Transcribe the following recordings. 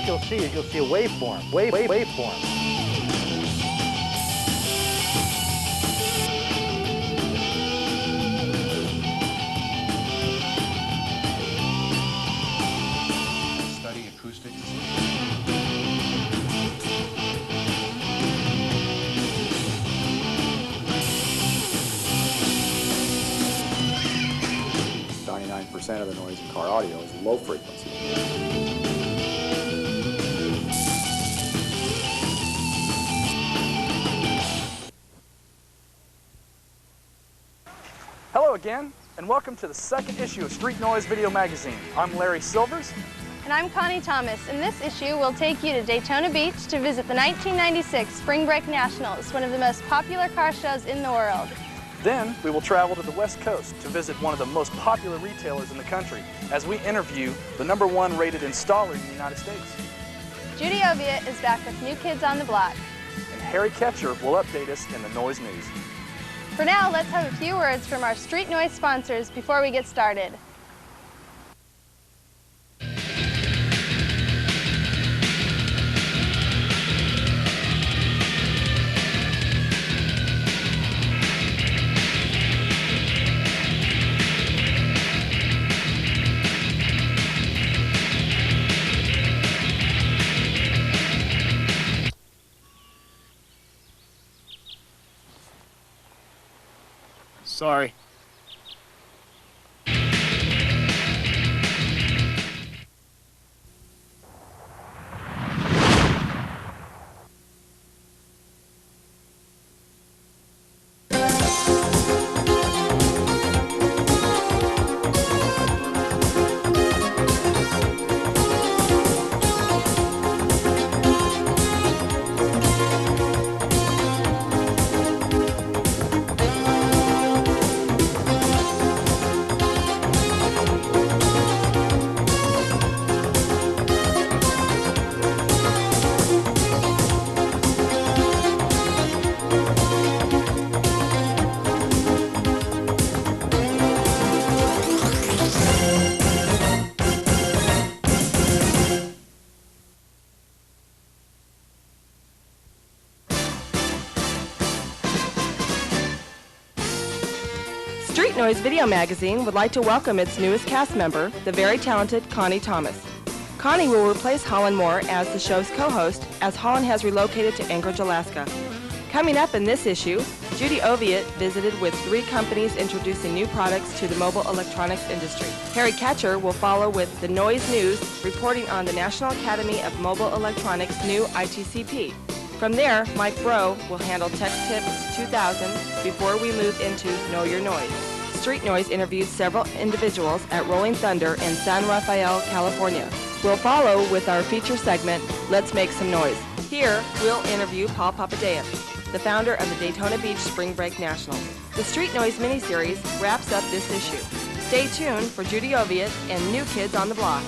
you'll see is you'll see a waveform, waveform. Study acoustics. Percent of the noise in car audio is low frequency. Hello again, and welcome to the second issue of Street Noise Video Magazine. I'm Larry Silvers. And I'm Connie Thomas. In this issue, we'll take you to Daytona Beach to visit the 1996 Spring Break Nationals, one of the most popular car shows in the world. Then, we will travel to the West Coast to visit one of the most popular retailers in the country as we interview the #1 rated installer in the United States. Judy Oviatt is back with New Kids on the Block. And Harry Ketcher will update us in the Noyz News. For now, let's have a few words from our Street Noise sponsors before we get started. Sorry. Street Noise Video Magazine would like to welcome its newest cast member, the very talented Connie Thomas. Connie will replace Holland Moore as the show's co-host, as Holland has relocated to Anchorage, Alaska. Coming up in this issue, Judy Oviatt visited with 3 companies introducing new products to the mobile electronics industry. Harry Ketcher will follow with the Noyz News, reporting on the National Academy of Mobile Electronics' new ITCP. From there, Mike Bro will handle Tech Tips 2000 before we move into Know Your Noise. Street Noise interviews several individuals at Rolling Thunder in San Rafael, California. We'll follow with our feature segment, Let's Make Some Noise. Here, we'll interview Paul Papadeus, the founder of the Daytona Beach Spring Break Nationals. The Street Noise miniseries wraps up this issue. Stay tuned for Judy Oviatt and New Kids on the Block.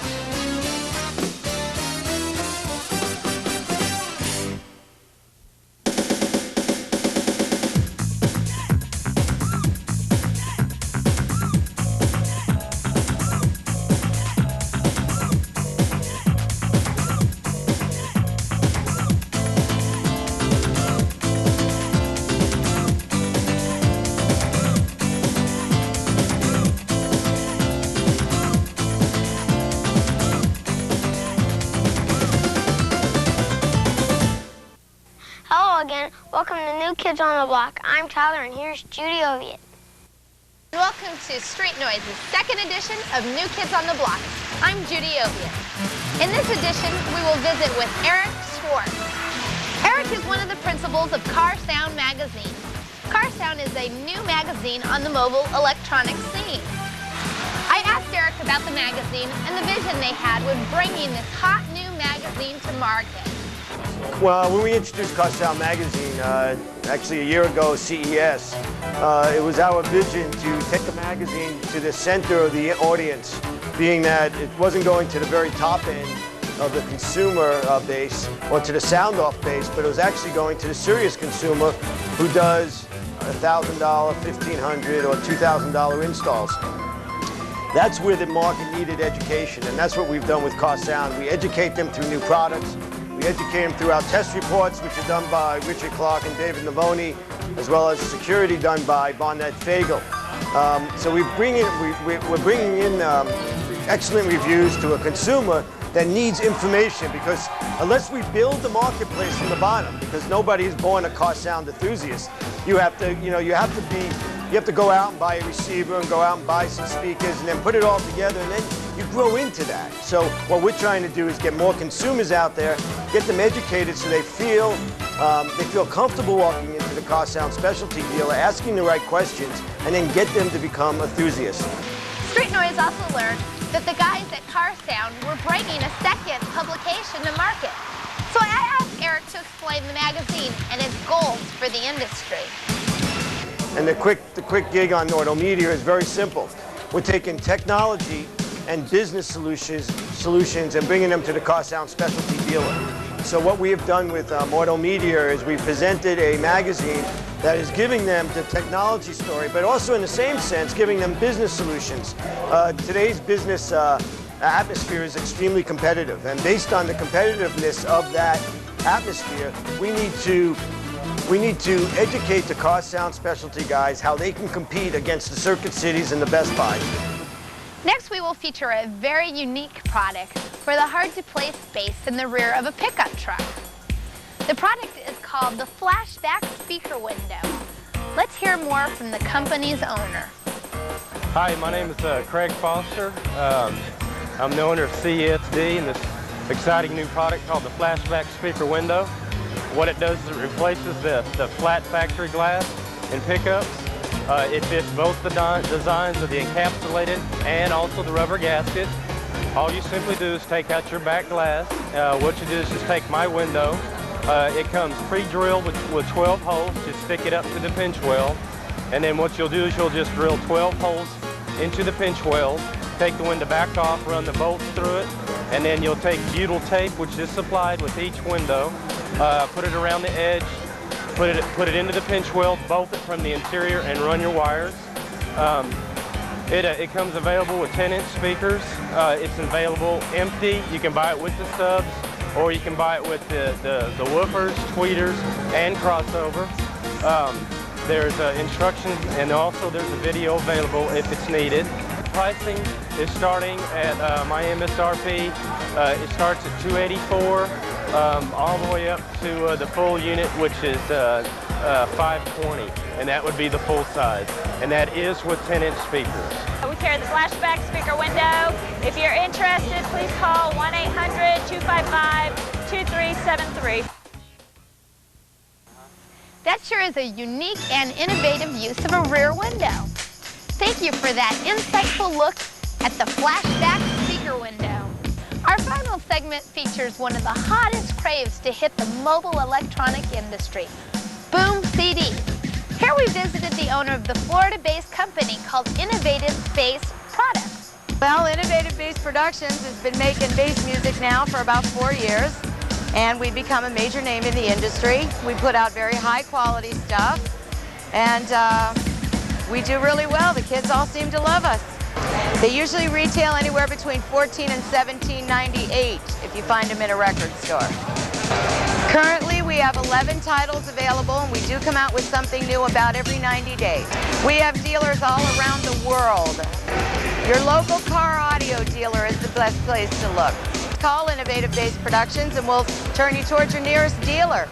Again. Welcome to New Kids on the Block. I'm Tyler, and here's Judy Oviatt. Welcome to Street Noise's second edition of New Kids on the Block. I'm Judy Oviatt. In this edition, we will visit with Eric Schwartz. Eric is one of the principals of Car Sound magazine. Car Sound is a new magazine on the mobile electronics scene. I asked Eric about the magazine and the vision they had when bringing this hot new magazine to market. Well, when we introduced Car Sound magazine, actually a year ago, CES, it was our vision to take the magazine to the center of the audience, being that it wasn't going to the very top end of the consumer base or to the sound-off base, but it was actually going to the serious consumer who does $1,000, $1,500, or $2,000 installs. That's where the market needed education, and that's what we've done with Car Sound. We educate them through new products. We educate them through our test reports, which are done by Richard Clark and David Navoni, as well as security done by Barnett Fagel. So we're bringing in excellent reviews to a consumer that needs information, because unless we build the marketplace from the bottom, because nobody is born a Car Sound enthusiast, you have to go out and buy a receiver and go out and buy some speakers and then put it all together, and then you grow into that. So what we're trying to do is get more consumers out there, get them educated so they feel comfortable walking into the Car Sound specialty dealer, asking the right questions, and then get them to become enthusiasts. Street Noyz also learned that the guys at Car Sound were bringing a second publication to market. So I asked Eric to explain the magazine and its goals for the industry. And the quick gig on N.A.M.E is very simple. We're taking technology and business solutions and bringing them to the Car Sound specialty dealer. So what we have done with N.A.M.E is we presented a magazine that is giving them the technology story, but also in the same sense giving them business solutions. Today's business atmosphere is extremely competitive, and based on the competitiveness of that atmosphere, we need to educate the Car Sound specialty guys how they can compete against the Circuit Cities and the Best Buys. Next, we will feature a very unique product for the hard-to-place space in the rear of a pickup truck. The product is called the flashback speaker window. Let's hear more from the company's owner. Hi, my name is Craig Foster. I'm the owner of CESD and this exciting new product called the flashback speaker window. What it does is it replaces the flat factory glass in pickups. It fits both the designs of the encapsulated and also the rubber gasket. All you simply do is take out your back glass. What you do is just take my window. It comes pre-drilled with 12 holes. Just stick it up to the pinch weld. And then what you'll do is you'll just drill 12 holes into the pinch weld, take the window back off, run the bolts through it, and then you'll take butyl tape, which is supplied with each window, put it around the edge, put it into the pinch weld, bolt it from the interior, and run your wires. It comes available with 10-inch speakers. It's available empty. You can buy it with the subs, or you can buy it with the woofers, tweeters, and crossover. There's instructions, and also there's a video available if it's needed. Pricing is starting at my MSRP. It starts at $284, all the way up to the full unit, which is $520, and that would be the full size, and that is with 10-inch speakers. We carry the flashback speaker window. If you're interested, please call 1-800-255-2373. That sure is a unique and innovative use of a rear window. Thank you for that insightful look at the flashback speaker window. Our final segment features one of the hottest craves to hit the mobile electronic industry, Boom CDs. Here we visited the owner of the Florida-based company called Innovative Bass Products. Well, Innovative Bass Productions has been making bass music now for about 4 years, and we've become a major name in the industry. We put out very high quality stuff, and we do really well. The kids all seem to love us. They usually retail anywhere between $14 and $17.98 if you find them in a record store. Currently, we have 11 titles available, and we do come out with something new about every 90 days. We have dealers all around the world. Your local car audio dealer is the best place to look. Call Innovative Bass Productions, and we'll turn you towards your nearest dealer.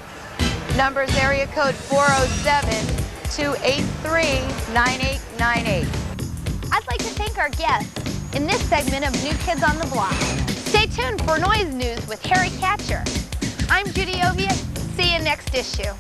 Number is area code 407-283-9898. I'd like to thank our guests in this segment of New Kids on the Block. Stay tuned for Noyz News with Harry Catcher. I'm Judy Oviatt. See you next issue.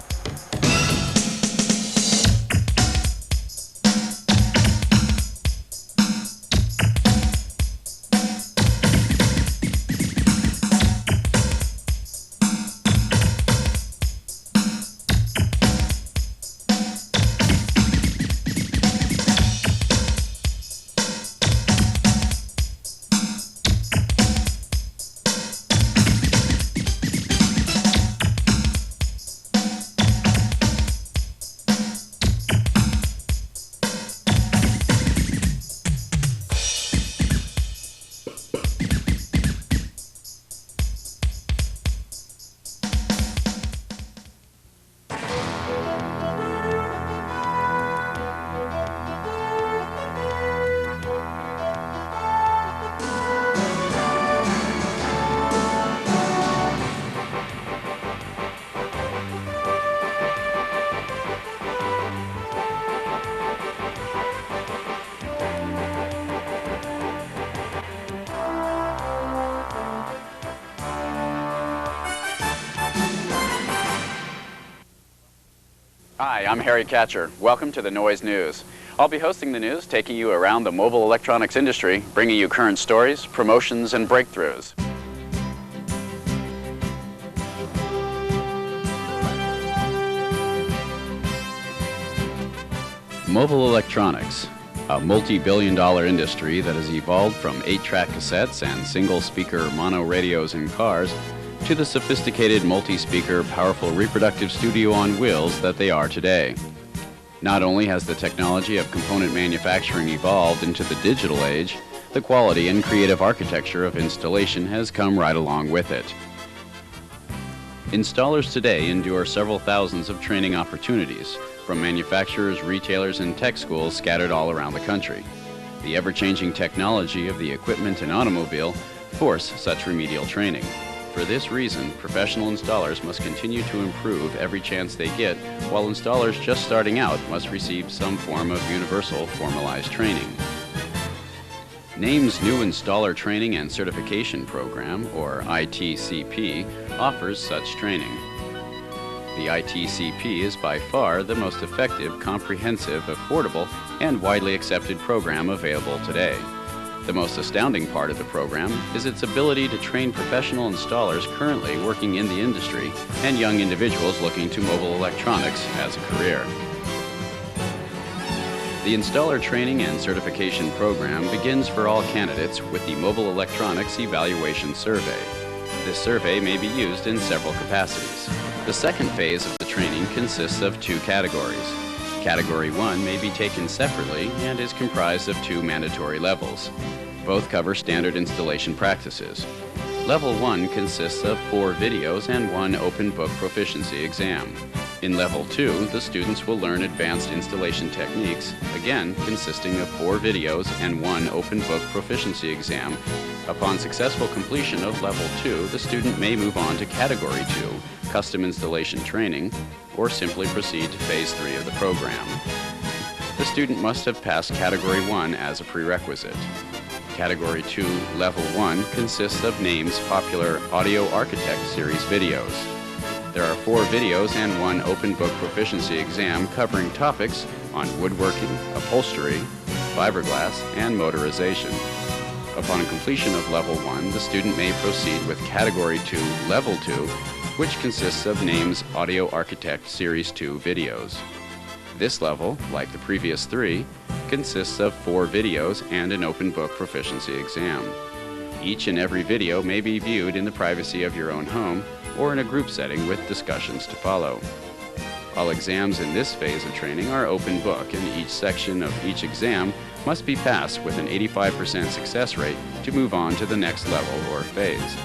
Hi, I'm Harry Catcher. Welcome to the Noyz News. I'll be hosting the news, taking you around the mobile electronics industry, bringing you current stories, promotions, and breakthroughs. Mobile electronics, a multi-billion-dollar industry that has evolved from 8-track cassettes and single-speaker mono radios in cars to the sophisticated multi-speaker, powerful reproductive studio on wheels that they are today. Not only has the technology of component manufacturing evolved into the digital age, the quality and creative architecture of installation has come right along with it. Installers today endure several thousands of training opportunities from manufacturers, retailers, and tech schools scattered all around the country. The ever-changing technology of the equipment and automobile force such remedial training. For this reason, professional installers must continue to improve every chance they get, while installers just starting out must receive some form of universal formalized training. N.A.M.E's new Installer Training and Certification Program, or ITCP, offers such training. The ITCP is by far the most effective, comprehensive, affordable, and widely accepted program available today. The most astounding part of the program is its ability to train professional installers currently working in the industry and young individuals looking to mobile electronics as a career. The Installer Training and Certification Program begins for all candidates with the Mobile Electronics Evaluation Survey. This survey may be used in several capacities. The second phase of the training consists of 2 categories. Category 1 may be taken separately and is comprised of 2 mandatory levels. Both cover standard installation practices. Level 1 consists of 4 videos and 1 open book proficiency exam. In Level 2, the students will learn advanced installation techniques, again consisting of 4 videos and 1 open book proficiency exam. Upon successful completion of Level 2, the student may move on to Category 2, custom installation training, or simply proceed to Phase 3 of the program. The student must have passed Category 1 as a prerequisite. Category 2, Level 1 consists of N.A.M.E's popular Audio Architect series videos. There are 4 videos and 1 open book proficiency exam covering topics on woodworking, upholstery, fiberglass, and motorization. Upon completion of Level 1, the student may proceed with Category 2, Level 2, which consists of N.A.M.E's Audio Architect Series 2 videos. This level, like the previous 3, consists of 4 videos and an open book proficiency exam. Each and every video may be viewed in the privacy of your own home or in a group setting with discussions to follow. All exams in this phase of training are open book, and each section of each exam must be passed with an 85% success rate to move on to the next level or phase.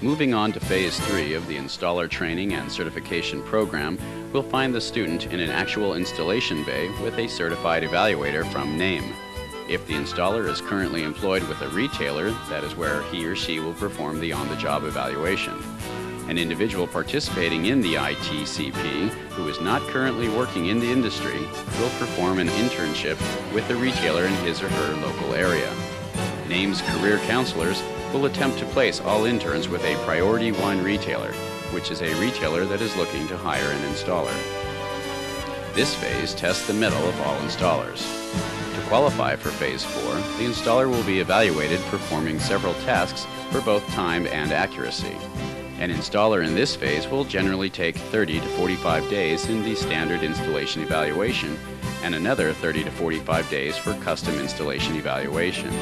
Moving on to Phase 3 of the Installer Training and Certification Program, we'll find the student in an actual installation bay with a certified evaluator from N.A.M.E. If the installer is currently employed with a retailer, that is where he or she will perform the on-the-job evaluation. An individual participating in the ITCP who is not currently working in the industry will perform an internship with a retailer in his or her local area. N.A.M.E's career counselors will attempt to place all interns with a Priority 1 retailer, which is a retailer that is looking to hire an installer. This phase tests the mettle of all installers. To qualify for Phase 4, the installer will be evaluated performing several tasks for both time and accuracy. An installer in this phase will generally take 30 to 45 days in the standard installation evaluation and another 30 to 45 days for custom installation evaluation.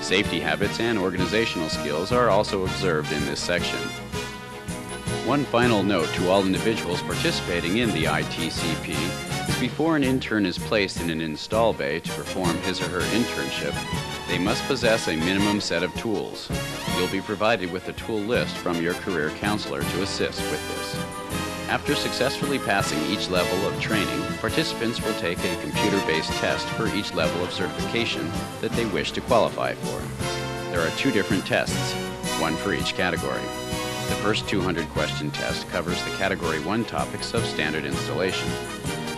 Safety habits and organizational skills are also observed in this section. One final note to all individuals participating in the ITCP is before an intern is placed in an install bay to perform his or her internship, they must possess a minimum set of tools. You'll be provided with a tool list from your career counselor to assist with this. After successfully passing each level of training, participants will take a computer-based test for each level of certification that they wish to qualify for. There are 2 different tests, one for each category. The first 200-question test covers the Category 1 topics of standard installation.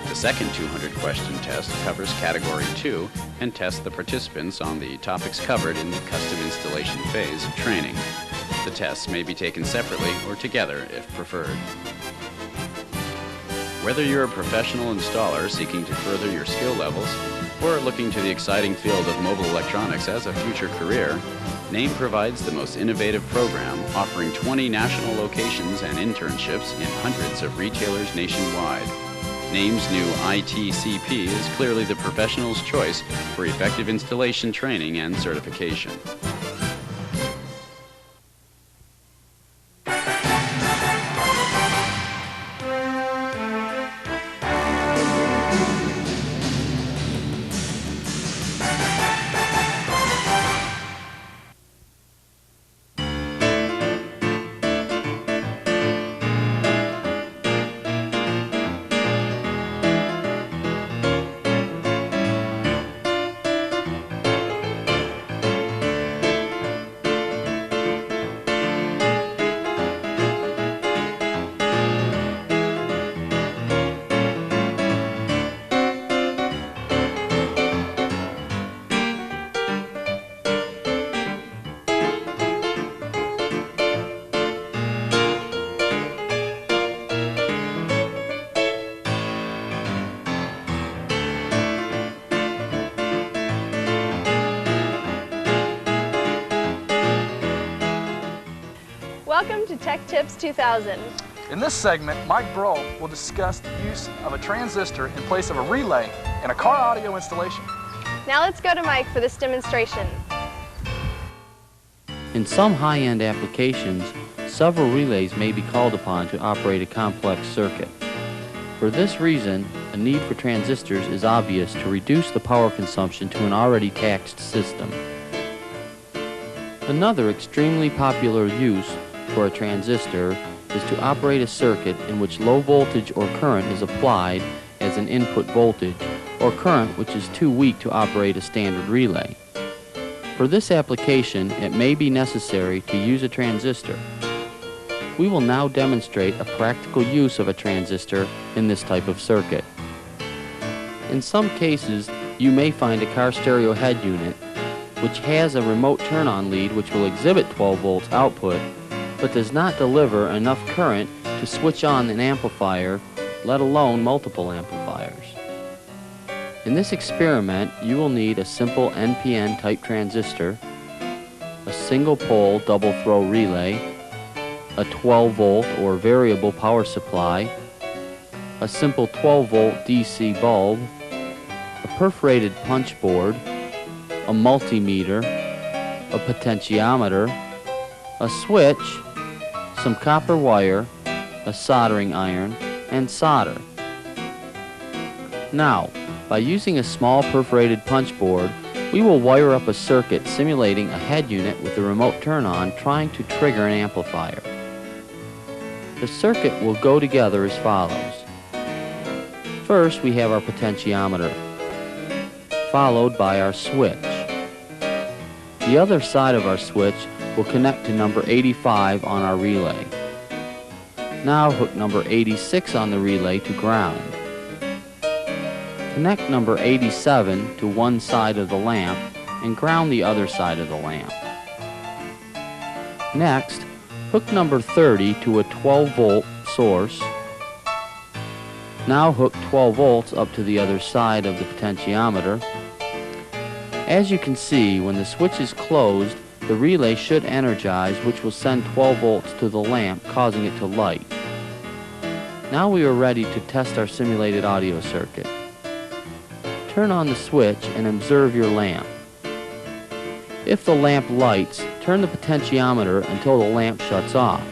The second 200-question test covers Category 2 and tests the participants on the topics covered in the custom installation phase of training. The tests may be taken separately or together if preferred. Whether you're a professional installer seeking to further your skill levels or looking to the exciting field of mobile electronics as a future career, N.A.M.E provides the most innovative program, offering 20 national locations and internships in hundreds of retailers nationwide. N.A.M.E's new ITCP is clearly the professional's choice for effective installation training and certification. Welcome to Tech Tips 2000. In this segment, Mike Broll will discuss the use of a transistor in place of a relay in a car audio installation. Now let's go to Mike for this demonstration. In some high-end applications, several relays may be called upon to operate a complex circuit. For this reason, a need for transistors is obvious to reduce the power consumption to an already taxed system. Another extremely popular use for a transistor is to operate a circuit in which low voltage or current is applied as an input voltage, or current which is too weak to operate a standard relay. For this application, it may be necessary to use a transistor. We will now demonstrate a practical use of a transistor in this type of circuit. In some cases, you may find a car stereo head unit which has a remote turn-on lead which will exhibit 12 volts output, but does not deliver enough current to switch on an amplifier, let alone multiple amplifiers. In this experiment, you will need a simple NPN type transistor, a single pole double throw relay, a 12 volt or variable power supply, a simple 12 volt DC bulb, a perforated punch board, a multimeter, a potentiometer, a switch, some copper wire, a soldering iron, and solder. Now, by using a small perforated punch board, we will wire up a circuit simulating a head unit with the remote turn-on trying to trigger an amplifier. The circuit will go together as follows. First, we have our potentiometer, followed by our switch. The other side of our switch will connect to number 85 on our relay. Now hook number 86 on the relay to ground. Connect number 87 to one side of the lamp and ground the other side of the lamp. Next, hook number 30 to a 12 volt source. Now hook 12 volts up to the other side of the potentiometer. As you can see, when the switch is closed, the relay should energize, which will send 12 volts to the lamp, causing it to light. Now we are ready to test our simulated audio circuit. Turn on the switch and observe your lamp. If the lamp lights, turn the potentiometer until the lamp shuts off.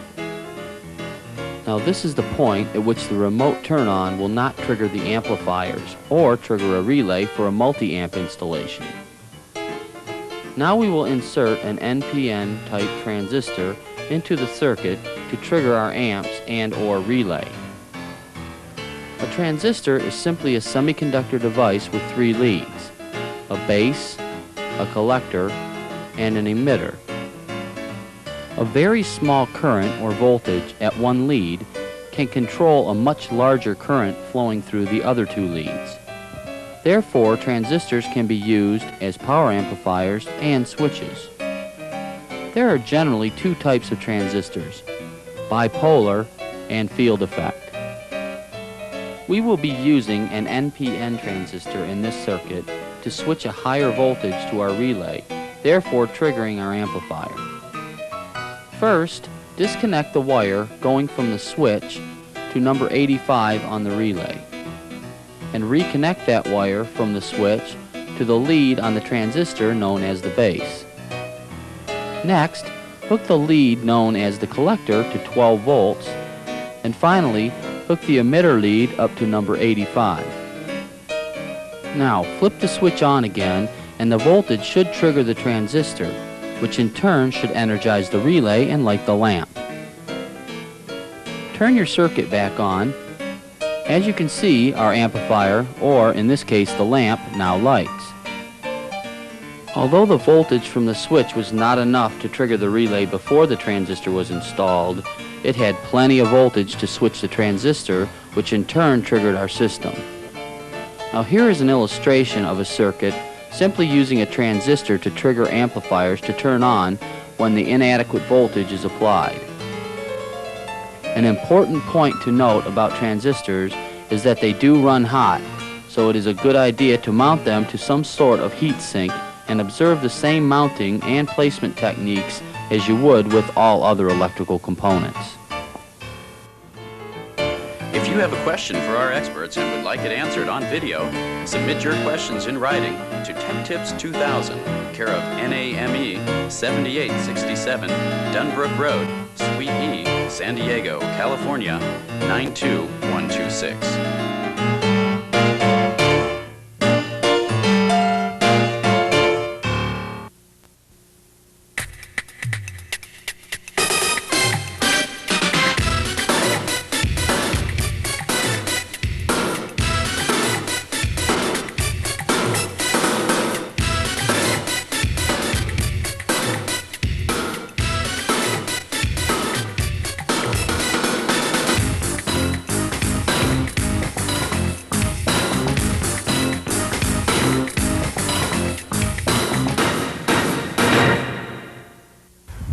Now this is the point at which the remote turn-on will not trigger the amplifiers or trigger a relay for a multi-amp installation. Now we will insert an NPN type transistor into the circuit to trigger our amps and/or relay. A transistor is simply a semiconductor device with three leads, a base, a collector, and an emitter. A very small current or voltage at one lead can control a much larger current flowing through the other two leads. Therefore, transistors can be used as power amplifiers and switches. There are generally two types of transistors, bipolar and field effect. We will be using an NPN transistor in this circuit to switch a higher voltage to our relay, therefore triggering our amplifier. First, disconnect the wire going from the switch to number 85 on the relay, and reconnect that wire from the switch to the lead on the transistor known as the base. Next, hook the lead known as the collector to 12 volts, and finally, hook the emitter lead up to number 85. Now, flip the switch on again, and the voltage should trigger the transistor, which in turn should energize the relay and light the lamp. Turn your circuit back on. As you can see, our amplifier, or in this case the lamp, now lights. Although the voltage from the switch was not enough to trigger the relay before the transistor was installed, it had plenty of voltage to switch the transistor, which in turn triggered our system. Now here is an illustration of a circuit simply using a transistor to trigger amplifiers to turn on when the inadequate voltage is applied. An important point to note about transistors is that they do run hot, so it is a good idea to mount them to some sort of heat sink and observe the same mounting and placement techniques as you would with all other electrical components. If you have a question for our experts and would like it answered on video, submit your questions in writing to Tech Tips 2000, care of N.A.M.E. 7867, Dunbrook Road, Suite E, San Diego, California, 92126.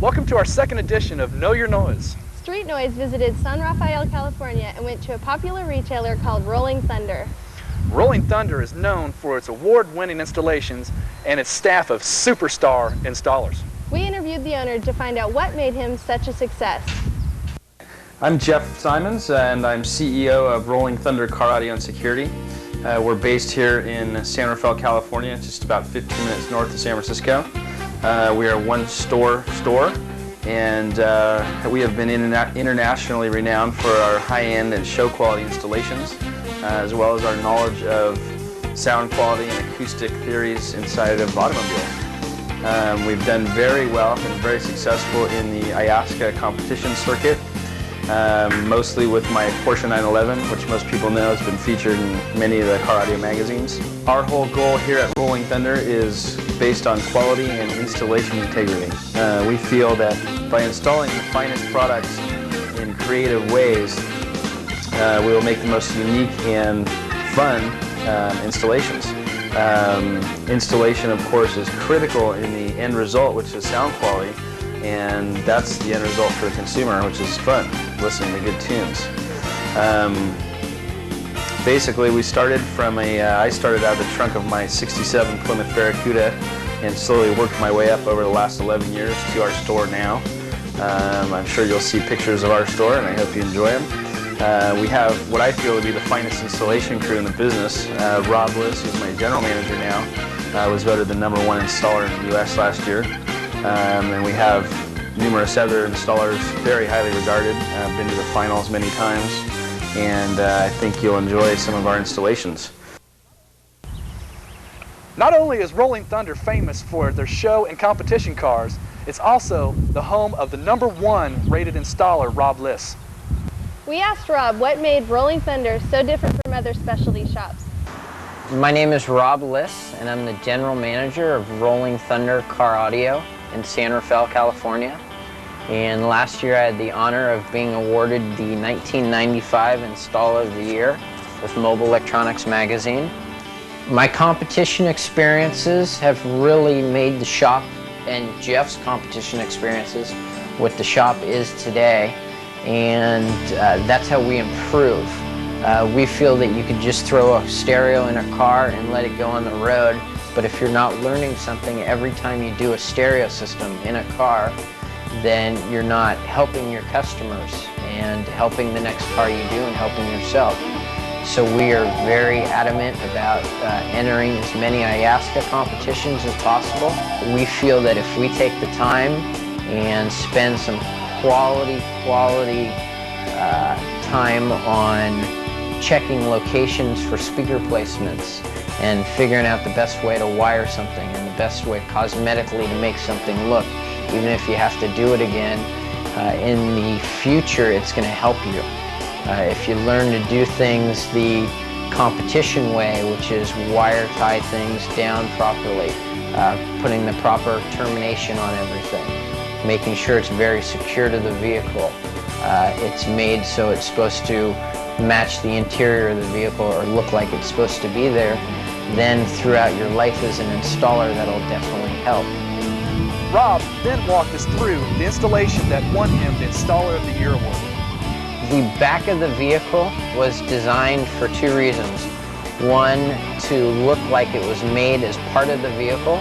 Welcome to our second edition of Know Your Noyz. Street Noyz visited San Rafael, California and went to a popular retailer called Rolling Thunder. Rolling Thunder is known for its award-winning installations and its staff of superstar installers. We interviewed the owner to find out what made him such a success. I'm Jeff Simons, and I'm CEO of Rolling Thunder Car Audio and Security. We're based here in San Rafael, California, just about 15 minutes north of San Francisco. We are one store, and we have been internationally renowned for our high-end and show quality installations, as well as our knowledge of sound quality and acoustic theories inside of automobiles. We've done very well and very successful in the IASCA competition circuit, mostly with my Porsche 911, which most people know has been featured in many of the car audio magazines. Our whole goal here at Rolling Thunder is based on quality and installation integrity. We feel that by installing the finest products in creative ways, we will make the most unique and fun installations. Installation, of course, is critical in the end result, which is sound quality, and that's the end result for the consumer, which is fun, listening to good tunes. Basically, we started from I started out of the trunk of my '67 Plymouth Barracuda and slowly worked my way up over the last 11 years to our store now. I'm sure you'll see pictures of our store, and I hope you enjoy them. We have what I feel to be the finest installation crew in the business. Rob Liss, who's my general manager now, was voted the #1 installer in the U.S. last year. And we have numerous other installers, very highly regarded. I've been to the finals many times, and I think you'll enjoy some of our installations. Not only is Rolling Thunder famous for their show and competition cars, it's also the home of the #1 rated installer, Rob Liss. We asked Rob what made Rolling Thunder so different from other specialty shops. My name is Rob Liss, and I'm the general manager of Rolling Thunder Car Audio in San Rafael, California. And last year I had the honor of being awarded the 1995 Installer of the Year with Mobile Electronics magazine. My competition experiences have really made the shop, and Jeff's competition experiences, what the shop is today, and that's how we improve. We feel that you could just throw a stereo in a car and let it go on the road, but if you're not learning something every time you do a stereo system in a car, then you're not helping your customers and helping the next car you do and helping yourself. So we are very adamant about entering as many IASCA competitions as possible. We feel that if we take the time and spend some quality time on checking locations for speaker placements and figuring out the best way to wire something and the best way cosmetically to make something look, even if you have to do it again, in the future it's going to help you. If you learn to do things the competition way, which is wire tie things down properly, putting the proper termination on everything, making sure it's very secure to the vehicle. It's made so it's supposed to match the interior of the vehicle or look like it's supposed to be there, then throughout your life as an installer, that'll definitely help. Rob then walked us through the installation that won him the Installer of the Year award. The back of the vehicle was designed for two reasons. One, to look like it was made as part of the vehicle,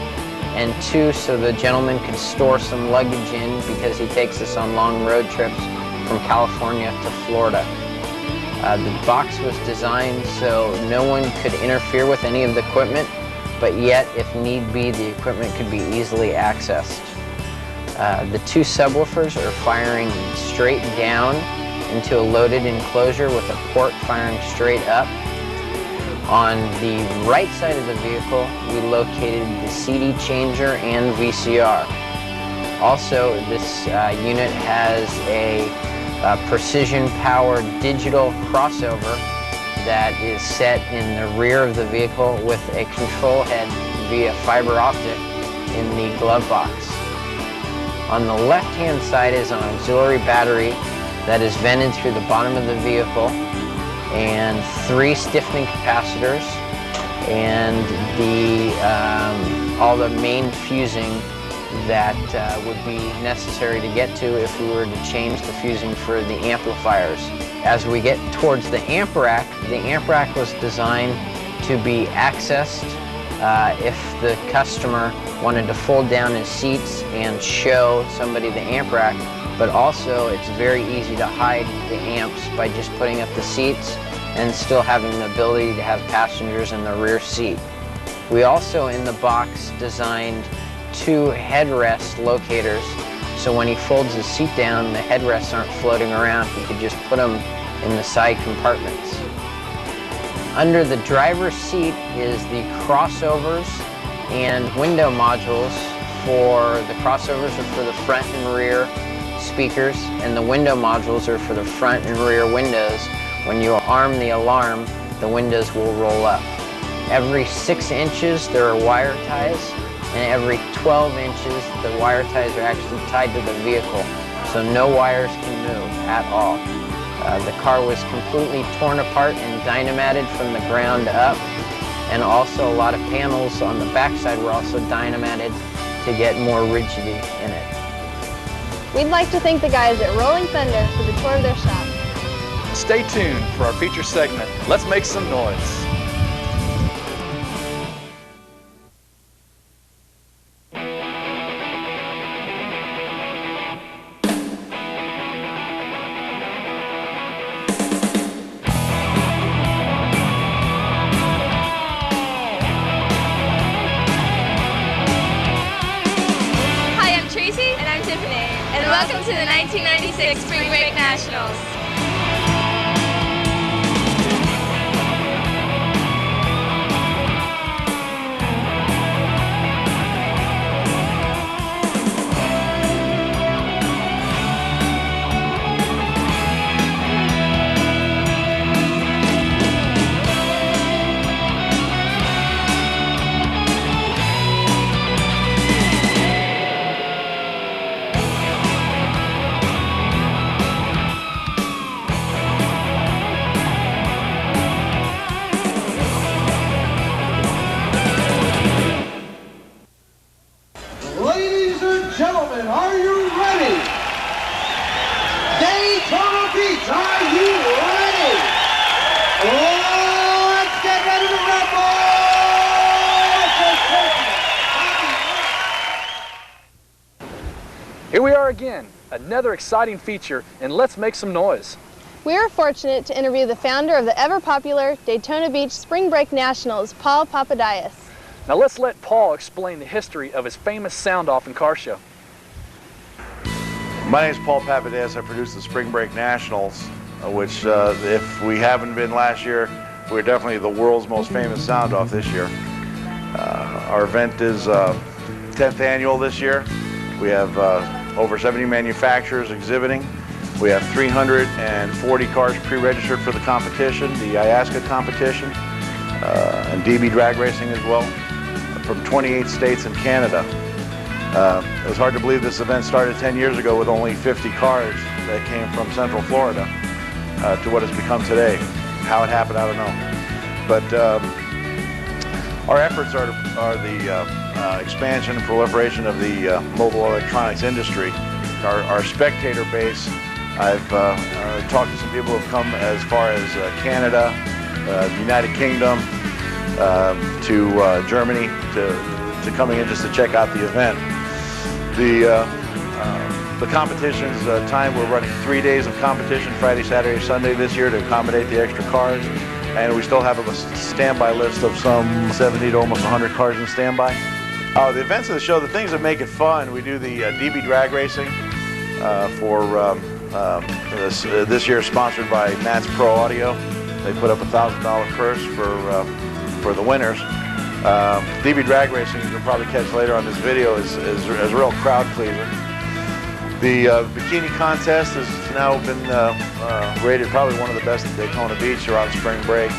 and two, so the gentleman could store some luggage in because he takes us on long road trips from California to Florida. The box was designed so no one could interfere with any of the equipment, but yet, if need be, the equipment could be easily accessed. The two subwoofers are firing straight down into a loaded enclosure with a port firing straight up. On the right side of the vehicle, we located the CD changer and VCR. Also, this unit has a precision-powered digital crossover that is set in the rear of the vehicle with a control head via fiber optic in the glove box. On the left-hand side is an auxiliary battery that is vented through the bottom of the vehicle, and 3 stiffening capacitors, and all the main fusing that would be necessary to get to if we were to change the fusing for the amplifiers. As we get towards the amp rack was designed to be accessed if the customer wanted to fold down his seats and show somebody the amp rack, but also it's very easy to hide the amps by just putting up the seats and still having the ability to have passengers in the rear seat. We also, in the box, designed 2 headrest locators, so when he folds his seat down, the headrests aren't floating around. He could just put them in the side compartments. Under the driver's seat is the crossovers and window modules. For the crossovers are for the front and rear speakers, and the window modules are for the front and rear windows. When you arm the alarm, the windows will roll up. Every 6 inches there are wire ties, and every 12 inches the wire ties are actually tied to the vehicle, so no wires can move at all. The car was completely torn apart and dynamited from the ground up, and also a lot of panels on the backside were also dynamited to get more rigidity in it. We'd like to thank the guys at Rolling Thunder for the tour of their shop. Stay tuned for our feature segment, Let's Make Some Noise. And welcome to the 1996 Spring Break Nationals. again, another exciting feature in Let's Make Some Noise. We are fortunate to interview the founder of the ever-popular Daytona Beach Spring Break Nationals, Paul Papadakis. Now let's let Paul explain the history of his famous sound-off and car show. My name is Paul Papadakis. I produce the Spring Break Nationals, which if we haven't been last year, we're definitely the world's most famous sound-off this year. Our event is 10th annual this year. We have over 70 manufacturers exhibiting. We have 340 cars pre-registered for the competition, the IASCA competition, and DB drag racing as well, from 28 states and Canada. It was hard to believe this event started 10 years ago with only 50 cars that came from Central Florida to what it's become today. How it happened, I don't know. But our efforts are the expansion and proliferation of the mobile electronics industry. Our spectator base, I've talked to some people who have come as far as Canada, the United Kingdom, to Germany, to coming in just to check out the event. The competition's time, we're running 3 days of competition, Friday, Saturday, Sunday this year to accommodate the extra cars. And we still have a standby list of some 70 to almost 100 cars in standby. The events of the show, the things that make it fun, we do the DB drag racing for this year sponsored by N.A.M.E Pro Audio. They put up a $1,000 purse for the winners. DB drag racing, you can probably catch later on this video, is a real crowd pleaser. The bikini contest has now been rated probably one of the best at Daytona Beach around spring break.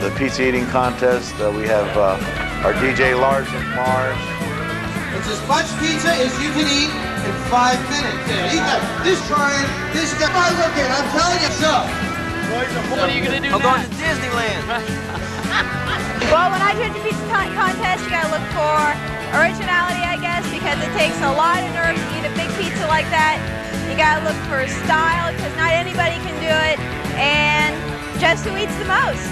The pizza eating contest, we have our DJ Lars and Mars. It's as much pizza as you can eat in 5 minutes. Eat that. This trying, this guy. I'm looking, I'm telling you so. What are you going to do I'm now? going to Disneyland. Well, when I do the pizza contest, you gotta look for originality, I guess, because it takes a lot of nerve to eat a big pizza like that. You gotta look for style, because not anybody can do it, and just who eats the most.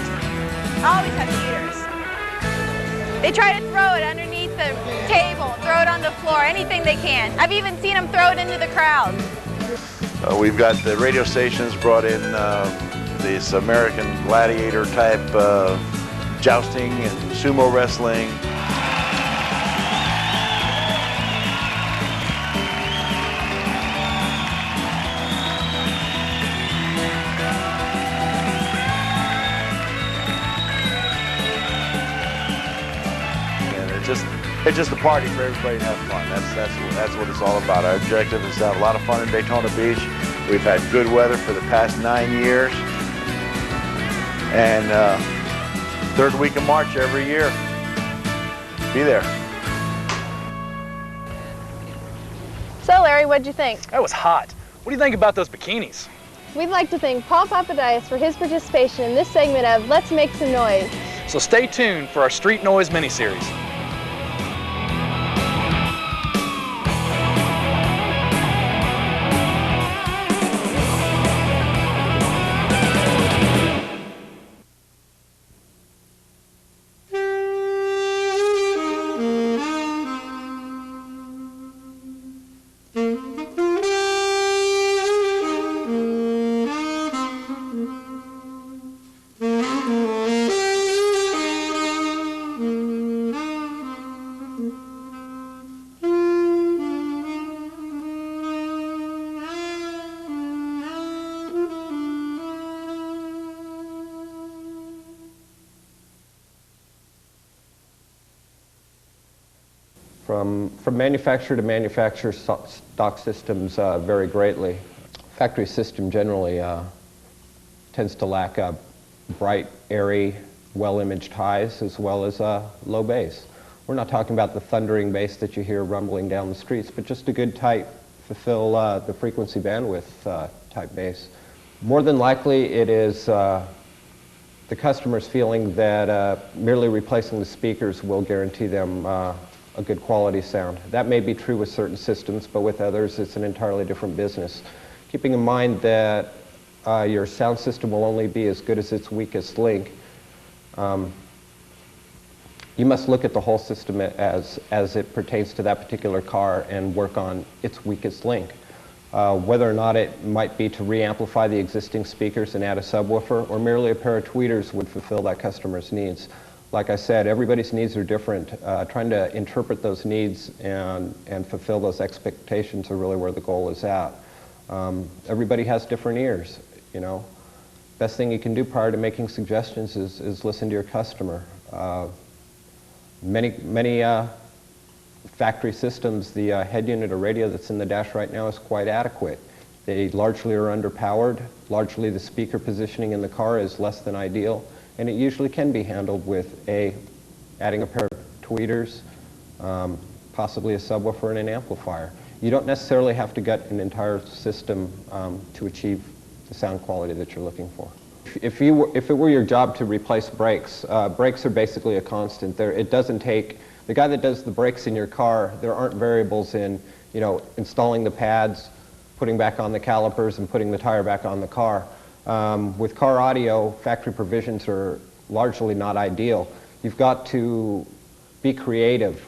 Always have eaters. They try to throw it underneath the table, throw it on the floor, anything they can. I've even seen them throw it into the crowd. We've got the radio stations brought in this American gladiator type jousting and sumo wrestling. It's just a party for everybody to have fun. That's what it's all about. Our objective is to have a lot of fun in Daytona Beach. We've had good weather for the past 9 years. And third week of March every year. Be there. So Larry, what'd you think? That was hot. What do you think about those bikinis? We'd like to thank Paul Papadakis for his participation in this segment of Let's Make Some Noise. So stay tuned for our Street Noise miniseries. From manufacturer to manufacturer, stock systems vary greatly. Factory system generally tends to lack bright, airy, well-imaged highs as well as low bass. We're not talking about the thundering bass that you hear rumbling down the streets, but just a good tight fulfill the frequency bandwidth type bass. More than likely, it is the customer's feeling that merely replacing the speakers will guarantee them a good quality sound. That may be true with certain systems, but with others, it's an entirely different business. Keeping in mind that your sound system will only be as good as its weakest link, you must look at the whole system as it pertains to that particular car and work on its weakest link. Whether or not it might be to re-amplify the existing speakers and add a subwoofer, or merely a pair of tweeters would fulfill that customer's needs. Like I said, everybody's needs are different. Trying to interpret those needs and fulfill those expectations are really where the goal is at. Everybody has different ears, you know. Best thing you can do prior to making suggestions is listen to your customer. Many factory systems, the head unit of radio that's in the dash right now is quite adequate. They largely are underpowered. Largely the speaker positioning in the car is less than ideal, and it usually can be handled with adding a pair of tweeters, possibly a subwoofer and an amplifier. You don't necessarily have to gut an entire system to achieve the sound quality that you're looking for. If it were your job to replace brakes, brakes are basically a constant. It doesn't take, the guy that does the brakes in your car, there aren't variables in, you know, installing the pads, putting back on the calipers, and putting the tire back on the car. With car audio, factory provisions are largely not ideal. You've got to be creative.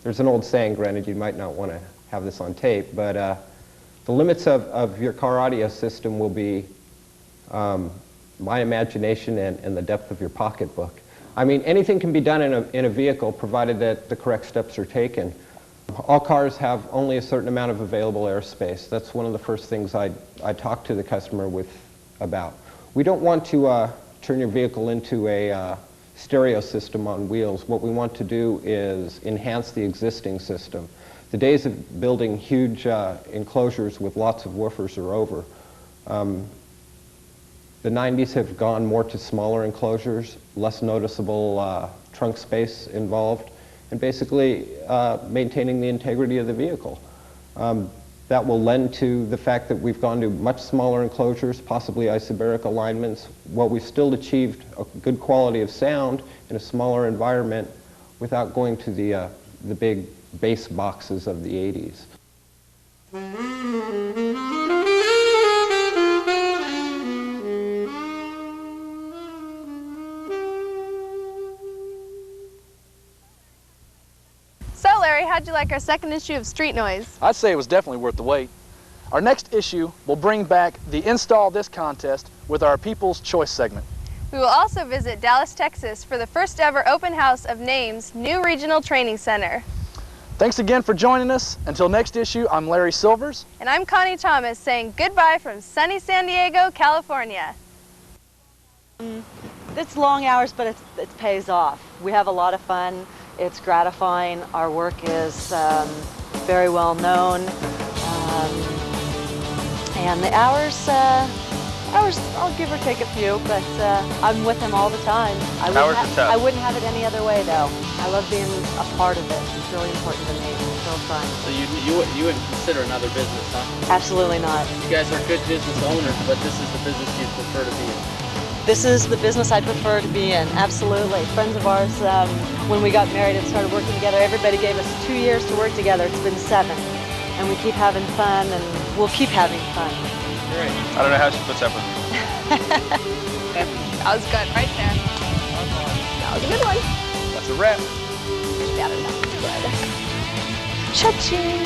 There's an old saying, granted you might not want to have this on tape, but the limits of your car audio system will be my imagination and the depth of your pocketbook. I mean, anything can be done in a vehicle provided that the correct steps are taken. All cars have only a certain amount of available airspace. That's one of the first things I talk to the customer about. We don't want to turn your vehicle into a stereo system on wheels. What we want to do is enhance the existing system. The days of building huge enclosures with lots of woofers are over. The 90s have gone more to smaller enclosures, less noticeable trunk space involved, and basically maintaining the integrity of the vehicle. That will lend to the fact that we've gone to much smaller enclosures, possibly isobaric alignments, while we've still achieved a good quality of sound in a smaller environment without going to the big bass boxes of the 80s. So Larry, how'd you like our second issue of Street Noyz? I'd say it was definitely worth the wait. Our next issue will bring back the Install This contest with our People's Choice segment. We will also visit Dallas, Texas for the first ever open house of N.A.M.E's new regional training center. Thanks again for joining us. Until next issue, I'm Larry Silvers. And I'm Connie Thomas saying goodbye from sunny San Diego, California. It's long hours, but it pays off. We have a lot of fun. It's gratifying. Our work is very well known. And the hours, I'll give or take a few, but I'm with him all the time. I wouldn't have it any other way, though. I love being a part of it. It's really important to me. It's real fun. So you wouldn't consider another business, huh? Absolutely not. You guys are good business owners, but this is the business you'd prefer to be in. This is the business I'd prefer to be in, absolutely. Friends of ours, when we got married and started working together, everybody gave us 2 years to work together. It's been 7. And we keep having fun, and we'll keep having fun. Great. I don't know how she puts up with it. That was good, right there. That was a good one. That's a wrap. Better not. Good. Cha-ching.